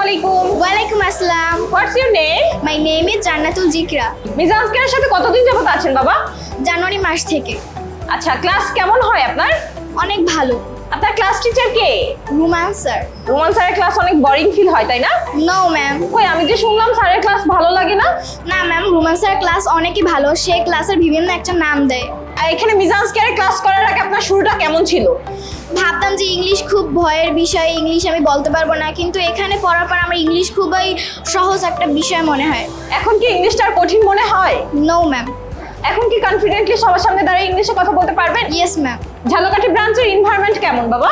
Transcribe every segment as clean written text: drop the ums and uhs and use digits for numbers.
আলাইকুম। ওয়ালাইকুম আসসালাম। What's your name? My name is Jannatul Zikra. Miss আজকের সাথে কতদিন যাবত আছেন বাবা? জানুয়ারি মাস থেকে। আচ্ছা, ক্লাস কেমন হয় আপনার? অনেক ভালো। আপনার ক্লাস টিচার কে? রুমান স্যার। রোমান স্যারের ক্লাস অনেক বোরিং ফিল হয়, তাই না? No ma'am. কই, আমি যে শুনলাম স্যারের ক্লাস ভালো লাগে না। না ম্যাম, রুমান স্যার ক্লাস অনেকই ভালো। সে ক্লাসের বিভিন্ন একটা নাম দেয়। আর এখানে মিজাজ কেয়ারের ক্লাস করার আগে আপনার শুরুটা কেমন ছিল? ভাবতাম যে ইংলিশ খুব ভয়ের বিষয়, ইংলিশ আমি বলতে পারবো না, কিন্তু এখানে পড়ার পর আমার ইংলিশ খুবই সহজ একটা বিষয় মনে হয়। এখন কি ইংলিশটা আর কঠিন মনে হয়? No ma'am. এখন কি কনফিডেন্টলি সবার সামনে দাঁড়িয়ে ইংলিশে কথা বলতে পারবেন? Yes ma'am. ঝালকাঠি ব্রাঞ্চের এনভায়রনমেন্ট কেমন বাবা?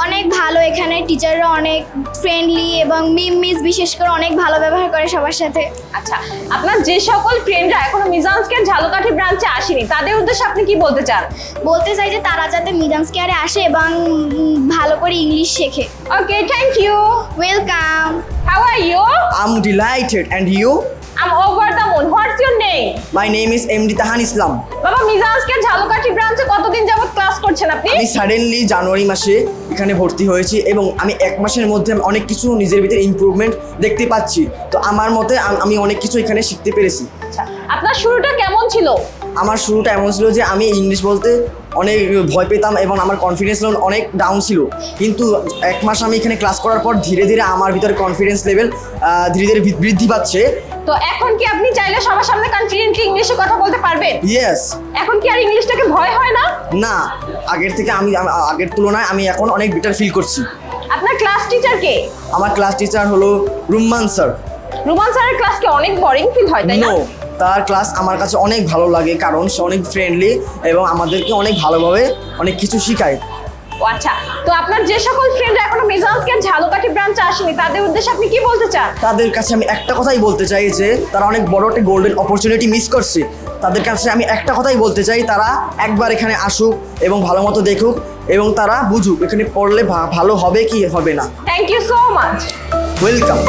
অনেক ভালো। এখানে টিচাররা অনেক ফ্রেন্ডলি এবং মিস বিশেষ করে অনেক ভালো ব্যবহার করে সবার সাথে। আচ্ছা, আপনার যে সকল ফ্রেন্ডরা এখনো মিজান্সকে ঝালকাঠি ব্রাঞ্চে আসেনি তাদের উদ্দেশ্যে আপনি কি বলতে চান? বলতে চাই যে তারা যাতে মিজান্স কেয়ারে আসে এবং ভালো করে ইংলিশ শেখে। Okay, thank you. Welcome. How are you? I'm delighted. And you? I am over the moon. What's your name? My name is MD তাহান ইসলাম। বাবা, মিজান্সকে ঝালকাঠি ব্রাঞ্চে কতদিন যাবত ক্লাস করছেন আপনি? আমি সাডেনলি জানুয়ারি মাসে এখানে ভর্তি হয়েছি এবং আমি এক মাসের মধ্যে আমি অনেক কিছু নিজের ভিতরে ইমপ্রুভমেন্ট দেখতে পাচ্ছি। তো আমার মতে আমি অনেক কিছু এখানে শিখতে পেরেছি। আচ্ছা, আপনার শুরুটা কেমন ছিল? আমার শুরুটা এমন ছিল যে আমি ইংলিশ বলতে অনেক ভয় পেতাম এবং আমার কনফিডেন্স লেভেল অনেক ডাউন ছিল, কিন্তু এক মাস আমি এখানে ক্লাস করার পর ধীরে ধীরে আমার ভিতরে কনফিডেন্স লেভেল ধীরে ধীরে বৃদ্ধি পাচ্ছে। তো এখন কি আপনি চাইলে সবার সামনে কনফিডেন্টলি ইংলিশে কথা বলতে পারবেন? ইয়েস। এখন কি আর ইংলিশটাকে ভয় হয় না? না, আগের থেকে আগের তুলনায় আমি এখন অনেক বেটার ফিল করছি। আপনার ক্লাস টিচার কে? আমার ক্লাস টিচার হলো রুম্মান স্যার। রোমান স্যারের ক্লাস কি অনেক বোরিং ফিল হয়, তাই না? নো, তার ক্লাস আমার কাছে অনেক ভালো লাগে কারণ সে অনেক ফ্রেন্ডলি এবং আমাদেরকে অনেক ভালোভাবে অনেক কিছু শেখায়। ও আচ্ছা, তো আপনার যে সকল ফ্রেন্ড এখনো মিজান্সকে ঝালকাঠি ব্রাঞ্চে আসেনি তাদের উদ্দেশ্যে আপনি কি বলতে চান? তাদের কাছে আমি একটা কথাই বলতে চাই যে তারা অনেক বড় একটা গোল্ডেন অপরচুনিটি মিস করছে। তাদের কাছে আমি একটা কথাই বলতে চাই, তারা একবার এখানে আসুক এবং ভালো মতো দেখুক এবং তারা বুঝুক এখানে পড়লে ভালো হবে কি হবে না। Thank you so much. Welcome.